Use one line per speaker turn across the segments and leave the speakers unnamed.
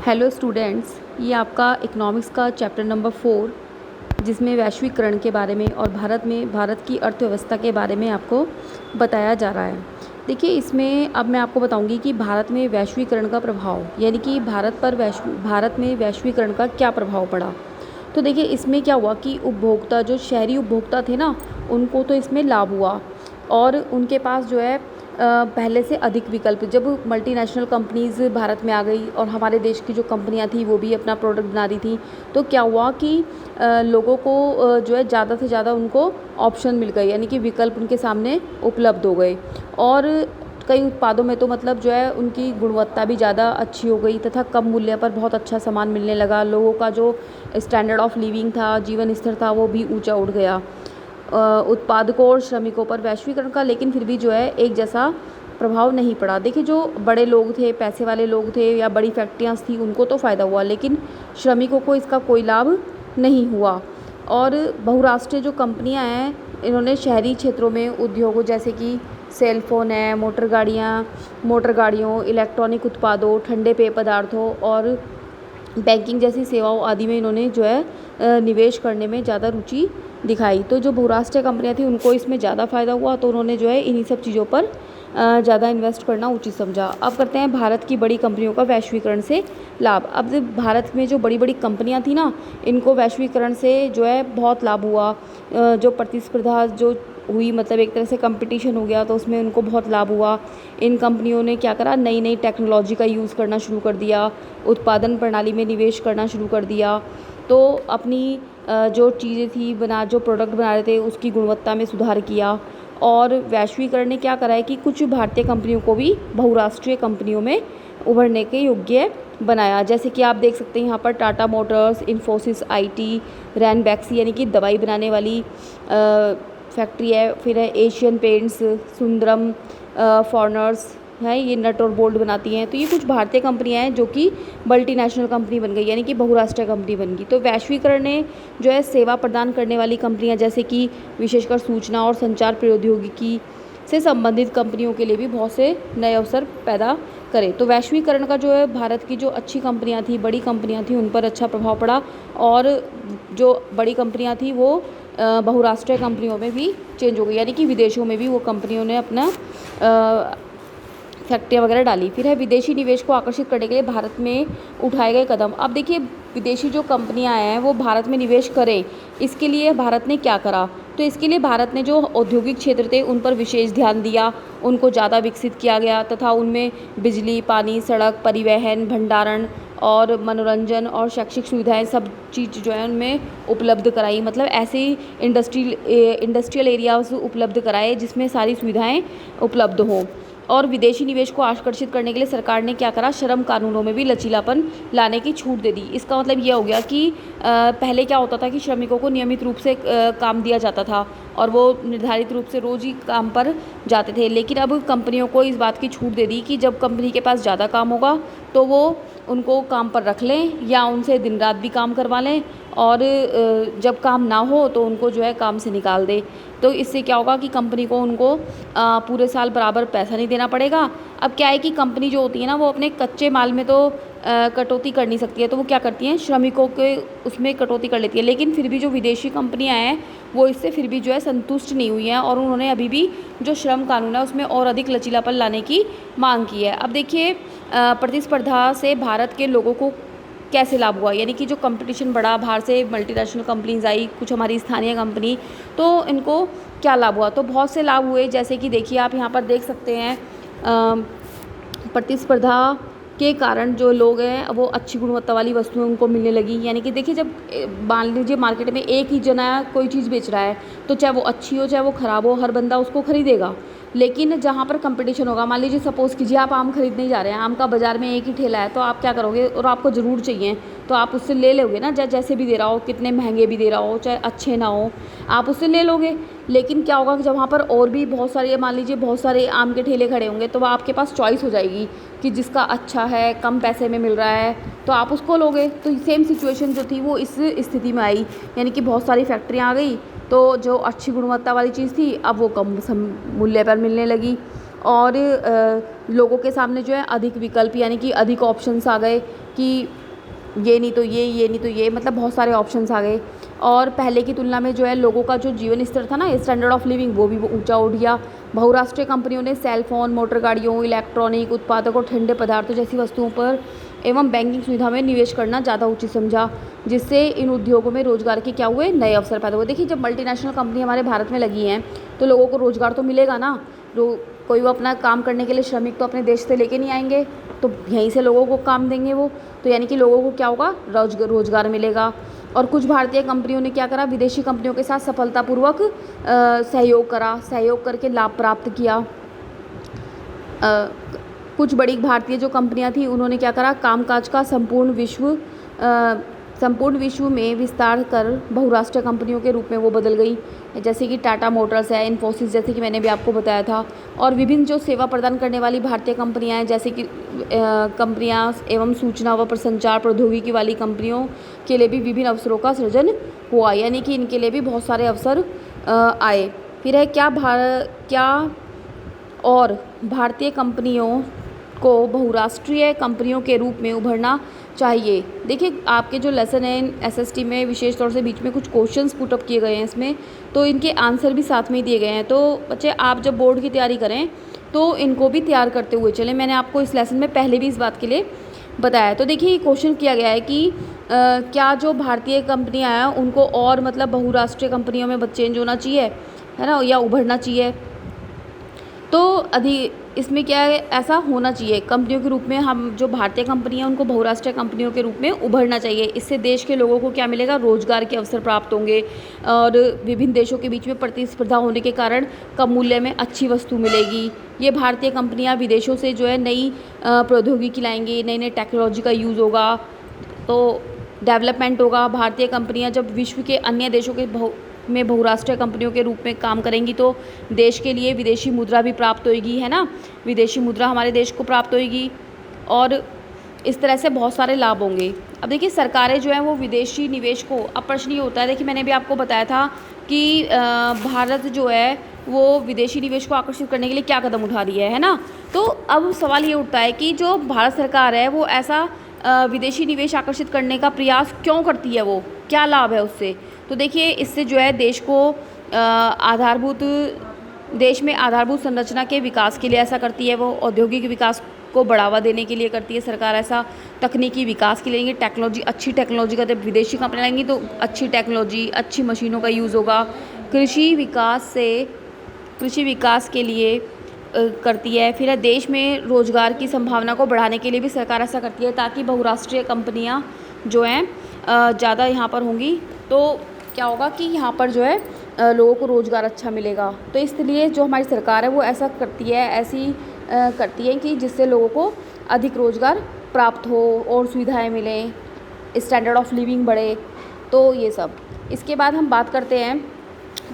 Hello students, ये आपका economics का चैप्टर नंबर 4 जिसमें वैश्वीकरण के बारे में और भारत की अर्थव्यवस्था के बारे में आपको बताया जा रहा है। देखिए, इसमें अब मैं आपको बताऊंगी कि भारत में वैश्वीकरण का प्रभाव, यानी कि भारत में वैश्वीकरण का क्या प्रभाव पड़ा। तो देखिए, इसमें क्या हुआ कि उपभोक्ता, जो शहरी उपभोक्ता थे ना, उनको तो इसमें लाभ हुआ और उनके पास जो है पहले से अधिक विकल्प। जब मल्टीनेशनल कंपनीज़ भारत में आ गई और हमारे देश की जो कंपनियां थी वो भी अपना प्रोडक्ट बना रही थी, तो क्या हुआ कि लोगों को जो है ज़्यादा से ज़्यादा उनको ऑप्शन मिल गए, यानी कि विकल्प उनके सामने उपलब्ध हो गए। और कई उत्पादों में तो मतलब जो है उनकी गुणवत्ता भी ज़्यादा अच्छी हो गई तथा कम मूल्य पर बहुत अच्छा सामान मिलने लगा। लोगों का जो स्टैंडर्ड ऑफ लिविंग था, जीवन स्तर था, वो भी ऊंचा उठ गया। उत्पादकों और श्रमिकों पर वैश्वीकरण का लेकिन फिर भी जो है एक जैसा प्रभाव नहीं पड़ा। देखिए, जो बड़े लोग थे, पैसे वाले लोग थे या बड़ी फैक्ट्रियाँ थी, उनको तो फ़ायदा हुआ, लेकिन श्रमिकों को इसका कोई लाभ नहीं हुआ। और बहुराष्ट्रीय जो कंपनियां हैं, इन्होंने शहरी क्षेत्रों में उद्योगों जैसे कि सेल फोन है, मोटर गाड़ियों, इलेक्ट्रॉनिक उत्पादों, ठंडे पेय पदार्थों और बैंकिंग जैसी सेवाओं आदि में इन्होंने जो है निवेश करने में ज़्यादा रुचि दिखाई। तो जो बहुराष्ट्रीय कंपनियां थी उनको इसमें ज़्यादा फ़ायदा हुआ, तो उन्होंने जो है इन्हीं सब चीज़ों पर ज़्यादा इन्वेस्ट करना उचित समझा। अब करते हैं भारत की बड़ी कंपनियों का वैश्वीकरण से लाभ। अब भारत में जो बड़ी बड़ी कंपनियां थी ना, इनको वैश्वीकरण से जो है बहुत लाभ हुआ। जो प्रतिस्पर्धा जो हुई, मतलब एक तरह से कंपटीशन हो गया, तो उसमें उनको बहुत लाभ हुआ। इन कंपनियों ने क्या करा, नई नई टेक्नोलॉजी का यूज़ करना शुरू कर दिया, उत्पादन प्रणाली में निवेश करना शुरू कर दिया। तो अपनी जो चीज़ें थी जो प्रोडक्ट बना रहे थे उसकी गुणवत्ता में सुधार किया। और वैश्वीकरण ने क्या करा है कि कुछ भारतीय कंपनियों को भी बहुराष्ट्रीय कंपनियों में उभरने के योग्य बनाया। जैसे कि आप देख सकते हैं यहाँ पर टाटा मोटर्स, इन्फोसिस आईटी, रैनबैक्सी यानी कि दवाई बनाने वाली फैक्ट्री है, फिर है एशियन पेंट्स, सुंदरम फॉर्नर्स है, ये नट और बोल्ट बनाती हैं। तो ये कुछ भारतीय कंपनियां हैं जो कि मल्टीनेशनल कंपनी बन गई, यानी कि बहुराष्ट्रीय कंपनी बन गई। तो वैश्वीकरण ने जो है सेवा प्रदान करने वाली कंपनियां, जैसे कि विशेषकर सूचना और संचार प्रौद्योगिकी से संबंधित कंपनियों के लिए भी बहुत से नए अवसर पैदा करे। तो वैश्वीकरण का जो है भारत की जो अच्छी कंपनियां थी, बड़ी कंपनियां थी, उन पर अच्छा प्रभाव पड़ा। और जो बड़ी कंपनियां थी वो बहुराष्ट्रीय कंपनियों में भी चेंज हो गई, यानी कि विदेशों में भी वो कंपनियों ने अपना फैक्ट्रियाँ वगैरह डाली। फिर है विदेशी निवेश को आकर्षित करने के लिए भारत में उठाए गए कदम। अब देखिए, विदेशी जो कंपनियां हैं वो भारत में निवेश करें, इसके लिए भारत ने क्या करा। तो इसके लिए भारत ने जो औद्योगिक क्षेत्र थे उन पर विशेष ध्यान दिया, उनको ज़्यादा विकसित किया गया तथा उनमें बिजली, पानी, सड़क, परिवहन, भंडारण और मनोरंजन और शैक्षिक सुविधाएं सब चीज़ जो है उनमें उपलब्ध कराई। मतलब ऐसे इंडस्ट्रियल एरियाज उपलब्ध कराए जिसमें सारी सुविधाएं उपलब्ध हों। और विदेशी निवेश को आकर्षित करने के लिए सरकार ने क्या करा, श्रम कानूनों में भी लचीलापन लाने की छूट दे दी। इसका मतलब यह हो गया कि पहले क्या होता था कि श्रमिकों को नियमित रूप से काम दिया जाता था और वो निर्धारित रूप से रोज़ ही काम पर जाते थे, लेकिन अब कंपनियों को इस बात की छूट दे दी कि जब कंपनी के पास ज़्यादा काम होगा तो वो उनको काम पर रख लें या उनसे दिन रात भी काम करवा लें, और जब काम ना हो तो उनको जो है काम से निकाल दे। तो इससे क्या होगा कि कंपनी को उनको पूरे साल बराबर पैसा नहीं देना पड़ेगा। अब क्या है कि कंपनी जो होती है ना, वो अपने कच्चे माल में तो कटौती कर नहीं सकती है, तो वो क्या करती हैं, श्रमिकों के उसमें कटौती कर लेती है। लेकिन फिर भी जो विदेशी कंपनियां हैं वो इससे फिर भी जो है संतुष्ट नहीं हुई हैं और उन्होंने अभी भी जो श्रम कानून है उसमें और अधिक लचीलापन लाने की मांग की है। अब देखिए, प्रतिस्पर्धा से भारत के लोगों को कैसे लाभ हुआ, यानी कि जो कंपटीशन बढ़ा, बाहर से मल्टीनेशनल कंपनीज आई, कुछ हमारी स्थानीय कंपनी, तो इनको क्या लाभ हुआ। तो बहुत से लाभ हुए, जैसे कि देखिए आप यहाँ पर देख सकते हैं, प्रतिस्पर्धा के कारण जो लोग हैं वो अच्छी गुणवत्ता वाली वस्तुएं उनको मिलने लगी। यानी कि देखिए, जब मान लीजिए मार्केट में एक ही जना कोई चीज़ बेच रहा है, तो चाहे वो अच्छी हो चाहे वो ख़राब हो, हर बंदा उसको खरीदेगा। लेकिन जहाँ पर कंपटीशन होगा, मान लीजिए सपोज़ कीजिए आप आम खरीदने जा रहे हैं, आम का बाज़ार में एक ही ठेला है, तो आप क्या करोगे, और आपको ज़रूर चाहिए तो आप उससे ले लोगे ना, जैसे भी दे रहा हो, कितने महंगे भी दे रहा हो, चाहे अच्छे ना हो, आप उससे ले लोगे। लेकिन क्या होगा कि जब वहाँ पर और भी बहुत सारे, मान लीजिए बहुत सारे आम के ठेले खड़े होंगे, तो वह आपके पास चॉइस हो जाएगी कि जिसका अच्छा है, कम पैसे में मिल रहा है, तो आप उसको लोगे। तो सेम सिचुएशन जो थी वो इस स्थिति में आई, यानी कि बहुत सारी फैक्ट्रियाँ आ गई, तो जो अच्छी गुणवत्ता वाली चीज़ थी अब वो कम मूल्य पर मिलने लगी। और लोगों के सामने जो है अधिक विकल्प, यानी कि अधिक ऑप्शंस आ गए। कि ये नहीं तो ये नहीं तो ये, मतलब बहुत सारे ऑप्शंस आ गए। और पहले की तुलना में जो है लोगों का जो जीवन स्तर था ना, स्टैंडर्ड ऑफ लिविंग, वो भी ऊंचा उठ गया। बहुराष्ट्रीय कंपनियों ने सेल फोन, मोटर गाड़ियों, इलेक्ट्रॉनिक उत्पादक और ठंडे पदार्थों जैसी वस्तुओं पर एवं बैंकिंग सुविधा में निवेश करना ज़्यादा उचित समझा, जिससे इन उद्योगों में रोजगार के क्या हुए, नए अवसर पैदा हुए। देखिए, जब मल्टीनेशनल कंपनी हमारे भारत में लगी हैं तो लोगों को रोजगार तो मिलेगा ना। कोई वो अपना काम करने के लिए श्रमिक तो अपने देश से लेके नहीं आएंगे, तो यहीं से लोगों को काम देंगे वो, तो यानी कि लोगों को क्या होगा, रोजगार मिलेगा। और कुछ भारतीय कंपनियों ने क्या करा, विदेशी कंपनियों के साथ सफलतापूर्वक सहयोग करके लाभ प्राप्त किया। कुछ बड़ी भारतीय जो कंपनियां थी उन्होंने क्या करा, कामकाज का संपूर्ण विश्व में विस्तार कर बहुराष्ट्रीय कंपनियों के रूप में वो बदल गई, जैसे कि टाटा मोटर्स है, इन्फोसिस, जैसे कि मैंने भी आपको बताया था। और विभिन्न जो सेवा प्रदान करने वाली भारतीय कंपनियां हैं, जैसे कि कंपनियां एवं सूचना व संचार प्रौद्योगिकी वाली कंपनियों के लिए भी विभिन्न अवसरों का सृजन हुआ, यानी कि इनके लिए भी बहुत सारे अवसर आए। फिर है क्या और भारतीय कंपनियों को बहुराष्ट्रीय कंपनियों के रूप में उभरना चाहिए। देखिए, आपके जो लेसन है एसएसटी में विशेष तौर से बीच में कुछ क्वेश्चंस पुट अप किए गए हैं इसमें, तो इनके आंसर भी साथ में ही दिए गए हैं। तो बच्चे, आप जब बोर्ड की तैयारी करें तो इनको भी तैयार करते हुए चलें। मैंने आपको इस लेसन में पहले भी इस बात के लिए बताया। तो देखिए, क्वेश्चन किया गया है कि क्या जो भारतीय कंपनियाँ हैं उनको और मतलब बहुराष्ट्रीय कंपनियों में चेंज होना चाहिए, है ना, या उभरना चाहिए। तो इसमें क्या है, ऐसा होना चाहिए, कंपनियों के रूप में हम जो भारतीय कंपनी है उनको बहुराष्ट्रीय कंपनियों के रूप में उभरना चाहिए। इससे देश के लोगों को क्या मिलेगा, रोजगार के अवसर प्राप्त होंगे और विभिन्न देशों के बीच में प्रतिस्पर्धा होने के कारण कम मूल्य में अच्छी वस्तु मिलेगी। ये भारतीय कंपनियां विदेशों से जो है नई प्रौद्योगिकी लाएंगी, नई नई टेक्नोलॉजी का यूज़ होगा, तो डेवलपमेंट होगा। भारतीय कंपनियां जब विश्व के अन्य देशों के बहुराष्ट्रीय कंपनियों के रूप में काम करेंगी तो देश के लिए विदेशी मुद्रा भी प्राप्त होगी, है ना, विदेशी मुद्रा हमारे देश को प्राप्त होगी और इस तरह से बहुत सारे लाभ होंगे। अब देखिए, सरकारें जो हैं वो विदेशी निवेश को, अब प्रश्न ये होता है, देखिए मैंने भी आपको बताया था कि भारत जो है वो विदेशी निवेश को आकर्षित करने के लिए क्या कदम उठा रही है ना। तो अब सवाल ये उठता है कि जो भारत सरकार है वो ऐसा विदेशी निवेश आकर्षित करने का प्रयास क्यों करती है, वो क्या लाभ है उससे। तो देखिए, इससे जो है देश में आधारभूत संरचना के विकास के लिए ऐसा करती है, वो औद्योगिक विकास को बढ़ावा देने के लिए करती है सरकार ऐसा, तकनीकी विकास के लिए टेक्नोलॉजी, अच्छी टेक्नोलॉजी का, जब विदेशी कंपनी लाएंगी तो अच्छी टेक्नोलॉजी, अच्छी मशीनों का यूज़ होगा। कृषि विकास के लिए करती है। फिर देश में रोजगार की संभावना को बढ़ाने के लिए भी सरकार ऐसा करती है, ताकि बहुराष्ट्रीय कंपनियां जो हैं ज़्यादा यहाँ पर होंगी, तो क्या होगा कि यहाँ पर जो है लोगों को रोज़गार अच्छा मिलेगा। तो इसलिए जो हमारी सरकार है वो ऐसा करती है कि जिससे लोगों को अधिक रोज़गार प्राप्त हो और सुविधाएं मिलें, स्टैंडर्ड ऑफ लिविंग बढ़े, तो ये सब। इसके बाद हम बात करते हैं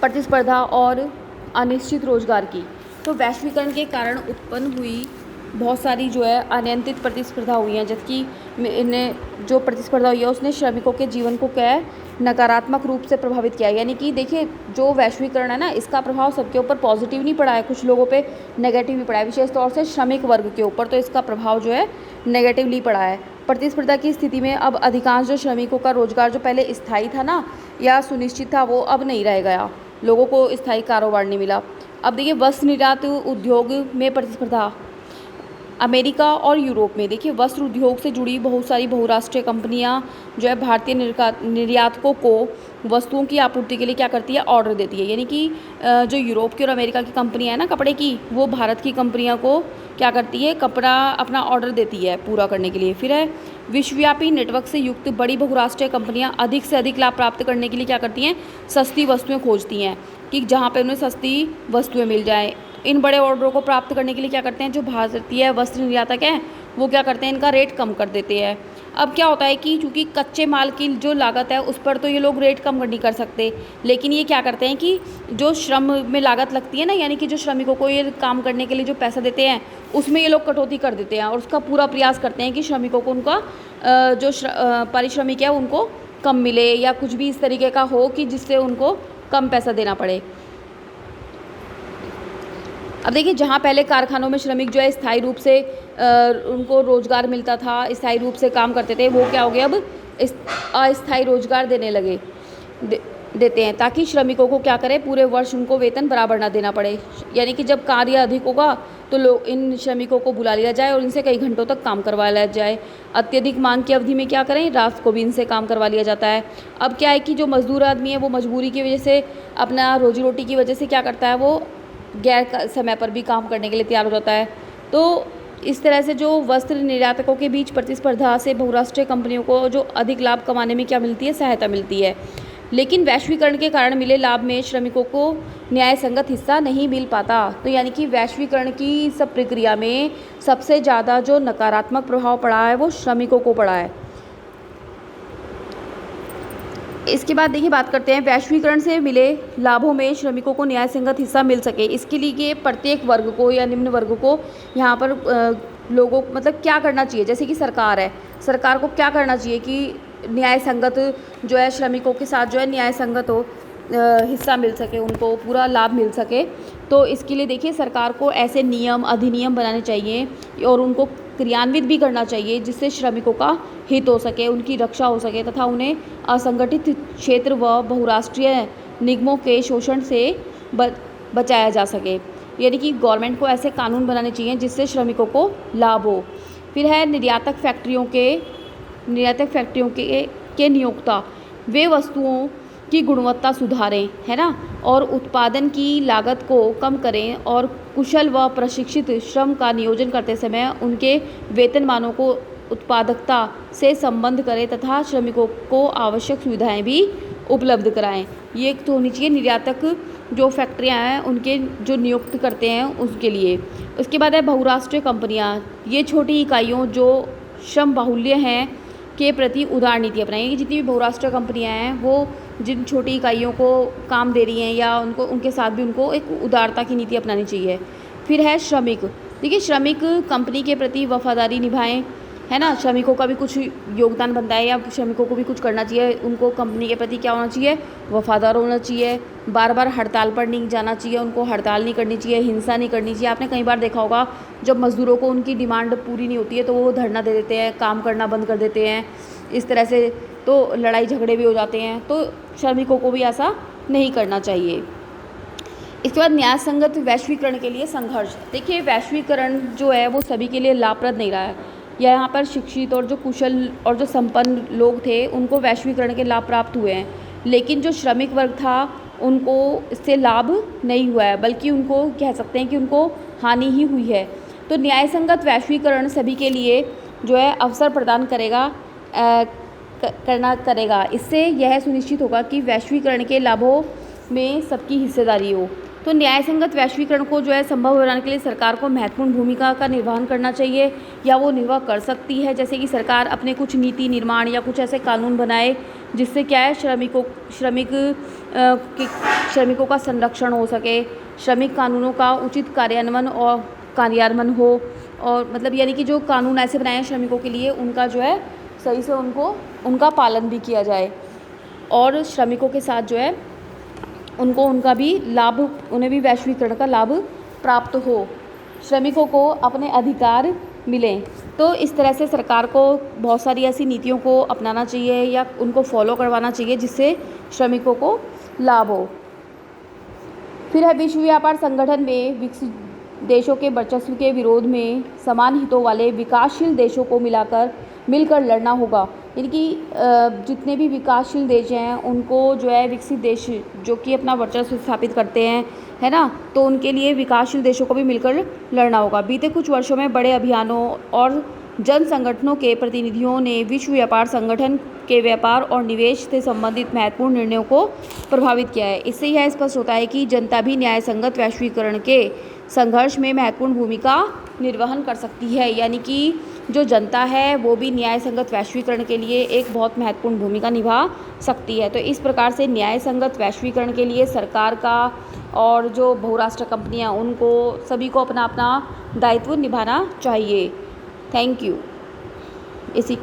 प्रतिस्पर्धा और अनिश्चित रोज़गार की। तो वैश्वीकरण के कारण उत्पन्न हुई बहुत सारी जो है अनियंत्रित प्रतिस्पर्धा हुई है, जबकि इन्हें जो प्रतिस्पर्धा हुई है उसने श्रमिकों के जीवन को क्या है, नकारात्मक रूप से प्रभावित किया है। यानी कि देखिए, जो वैश्वीकरण है ना, इसका प्रभाव सबके ऊपर पॉजिटिव नहीं पड़ा है, कुछ लोगों पे नेगेटिव भी पड़ा है, विशेष तौर से श्रमिक वर्ग के ऊपर तो इसका प्रभाव जो है नेगेटिवली पड़ा है। प्रतिस्पर्धा की स्थिति में अब अधिकांश जो श्रमिकों का रोजगार जो पहले स्थायी था ना या सुनिश्चित था, वो अब नहीं रह गया, लोगों को स्थायी कारोबार नहीं मिला। अब देखिए, वस्त्र निर्यात उद्योग में प्रतिस्पर्धा। अमेरिका और यूरोप में देखिए, वस्त्र उद्योग से जुड़ी बहुत सारी बहुराष्ट्रीय कंपनियां जो है भारतीय निर्यातकों को वस्तुओं की आपूर्ति के लिए क्या करती है, ऑर्डर देती है। यानी कि जो यूरोप की और अमेरिका की कंपनियां हैं ना कपड़े की, वो भारत की कंपनियों को क्या करती है, कपड़ा अपना ऑर्डर देती है पूरा करने के लिए। फिर है विश्वव्यापी नेटवर्क से युक्त बड़ी बहुराष्ट्रीय कंपनियां अधिक से अधिक लाभ प्राप्त करने के लिए क्या करती हैं, सस्ती वस्तुएं खोजती हैं कि जहाँ पे उन्हें सस्ती वस्तुएं मिल जाए। इन बड़े ऑर्डरों को प्राप्त करने के लिए क्या करते हैं, जो भारतीय वस्त्र निर्यातक हैं वो क्या करते हैं, इनका रेट कम कर देते हैं। अब क्या होता है कि चूँकि कच्चे माल की जो लागत है उस पर तो ये लोग रेट कम नहीं कर सकते, लेकिन ये क्या करते हैं कि जो श्रम में लागत लगती है ना, यानी कि जो श्रमिकों को ये काम करने के लिए जो पैसा देते हैं उसमें ये लोग कटौती कर देते हैं और उसका पूरा प्रयास करते हैं कि श्रमिकों को उनका जो पारिश्रमिक है उनको कम मिले या कुछ भी इस तरीके का हो कि जिससे उनको कम पैसा देना पड़े। अब देखिए, जहाँ पहले कारखानों में श्रमिक जो है स्थायी रूप से उनको रोज़गार मिलता था, स्थायी रूप से काम करते थे, वो क्या हो गया, अब अस्थायी रोज़गार देने लगे देते हैं, ताकि श्रमिकों को क्या करें, पूरे वर्ष उनको वेतन बराबर ना देना पड़े। यानी कि जब कार्य अधिक होगा तो लोग इन श्रमिकों को बुला लिया जाए और इनसे कई घंटों तक काम करवा लिया जाए। अत्यधिक मांग की अवधि में क्या करें, रात को भी इनसे काम करवा लिया जाता है। अब क्या है कि जो मजदूर आदमी है वो मजबूरी की वजह से, अपना रोजी रोटी की वजह से क्या करता है, वो गैर समय पर भी काम करने के लिए तैयार हो जाता है। तो इस तरह से जो वस्त्र निर्यातकों के बीच प्रतिस्पर्धा से बहुराष्ट्रीय कंपनियों को जो अधिक लाभ कमाने में क्या मिलती है, सहायता मिलती है। लेकिन वैश्वीकरण के कारण मिले लाभ में श्रमिकों को न्याय संगत हिस्सा नहीं मिल पाता। तो यानी कि वैश्वीकरण की सब प्रक्रिया में सबसे ज़्यादा जो नकारात्मक प्रभाव पड़ा है वो श्रमिकों को पड़ा है। इसके बाद देखिए, बात करते हैं वैश्वीकरण से मिले लाभों में श्रमिकों को न्याय संगत हिस्सा मिल सके। इसके लिए प्रत्येक वर्ग को या निम्न वर्ग को यहाँ पर लोगों मतलब क्या करना चाहिए, जैसे कि सरकार है, सरकार को क्या करना चाहिए कि न्याय संगत जो है श्रमिकों के साथ जो है न्याय संगत हो, हिस्सा मिल सके, उनको पूरा लाभ मिल सके। तो इसके लिए देखिए, सरकार को ऐसे नियम अधिनियम बनाने चाहिए और उनको क्रियान्वित भी करना चाहिए जिससे श्रमिकों का हित हो सके, उनकी रक्षा हो सके तथा उन्हें असंगठित क्षेत्र व बहुराष्ट्रीय निगमों के शोषण से बचाया जा सके। यानी कि गवर्नमेंट को ऐसे कानून बनाने चाहिए जिससे श्रमिकों को लाभ हो। फिर है निर्यातक फैक्ट्रियों के नियोक्ता वे वस्तुओं की गुणवत्ता सुधारें, है ना, और उत्पादन की लागत को कम करें और कुशल व प्रशिक्षित श्रम का नियोजन करते समय उनके वेतनमानों को उत्पादकता से संबंध करें तथा श्रमिकों को आवश्यक सुविधाएं भी उपलब्ध कराएं। ये एक तो होनी चाहिए निर्यातक जो फैक्ट्रियां हैं उनके जो नियुक्त करते हैं उसके लिए। उसके बाद है बहुराष्ट्रीय कंपनियां। ये छोटी इकाइयों जो श्रम बाहुल्य हैं के प्रति उदार नीति अपनाएंगी। जितनी भी बहुराष्ट्रीय कंपनियां हैं वो जिन छोटी इकाइयों को काम दे रही हैं या उनके साथ भी उनको एक उदारता की नीति अपनानी चाहिए। फिर है श्रमिक। देखिए, श्रमिक कंपनी के प्रति वफादारी निभाएं, है ना, श्रमिकों का भी कुछ योगदान बनता है या श्रमिकों को भी कुछ करना चाहिए। उनको कंपनी के प्रति क्या होना चाहिए, वफादार होना चाहिए। बार बार हड़ताल पर नहीं जाना चाहिए, उनको हड़ताल नहीं करनी चाहिए, हिंसा नहीं करनी चाहिए। आपने कई बार देखा होगा जब मज़दूरों को उनकी डिमांड पूरी नहीं होती है तो वो धरना दे देते हैं, काम करना बंद कर देते हैं। इस तरह से तो लड़ाई झगड़े भी हो जाते हैं। तो श्रमिकों को भी ऐसा नहीं करना चाहिए। इसके बाद न्याय संगत वैश्वीकरण के लिए संघर्ष। देखिए, वैश्वीकरण जो है वो सभी के लिए लाभप्रद नहीं रहा है। यहाँ पर शिक्षित और जो कुशल और जो संपन्न लोग थे उनको वैश्वीकरण के लाभ प्राप्त हुए हैं, लेकिन जो श्रमिक वर्ग था उनको इससे लाभ नहीं हुआ है, बल्कि उनको कह सकते हैं कि उनको हानि ही हुई है। तो न्याय संगत वैश्वीकरण सभी के लिए जो है अवसर प्रदान करेगा। इससे यह सुनिश्चित होगा कि वैश्वीकरण के लाभों में सबकी हिस्सेदारी हो। तो न्याय संगत वैश्वीकरण को जो है संभव बनाने के लिए सरकार को महत्वपूर्ण भूमिका का निर्वहन करना चाहिए या वो निर्वाह कर सकती है। जैसे कि सरकार अपने कुछ नीति निर्माण या कुछ ऐसे कानून बनाए जिससे क्या है श्रमिकों का संरक्षण हो सके, श्रमिक कानूनों का उचित कार्यान्वयन हो, और मतलब यानी कि जो कानून ऐसे बनाए हैं श्रमिकों के लिए उनका जो है सही से उनका पालन भी किया जाए और श्रमिकों के साथ जो है उनका भी लाभ, उन्हें भी वैश्वीकरण का लाभ प्राप्त हो, श्रमिकों को अपने अधिकार मिलें। तो इस तरह से सरकार को बहुत सारी ऐसी नीतियों को अपनाना चाहिए या उनको फॉलो करवाना चाहिए जिससे श्रमिकों को लाभ हो। फिर है विश्व व्यापार संगठन में विकसित देशों के वर्चस्व के विरोध में समान हितों वाले विकासशील देशों को मिलकर लड़ना होगा। यानी कि जितने भी विकासशील देश हैं उनको जो है विकसित देश जो कि अपना वर्चस्व स्थापित करते हैं, है ना, तो उनके लिए विकासशील देशों को भी मिलकर लड़ना होगा। बीते कुछ वर्षों में बड़े अभियानों और जन संगठनों के प्रतिनिधियों ने विश्व व्यापार संगठन के व्यापार और निवेश से संबंधित महत्वपूर्ण निर्णयों को प्रभावित किया है। इससे यह स्पष्ट होता है कि जनता भी न्याय संगत वैश्वीकरण के संघर्ष में महत्वपूर्ण भूमिका निर्वहन कर सकती है। यानी कि जो जनता है वो भी न्याय संगत वैश्वीकरण के लिए एक बहुत महत्वपूर्ण भूमिका निभा सकती है। तो इस प्रकार से न्याय संगत वैश्वीकरण के लिए सरकार का और जो बहुराष्ट्रीय कंपनियां उनको सभी को अपना अपना दायित्व निभाना चाहिए। Thank you. इसी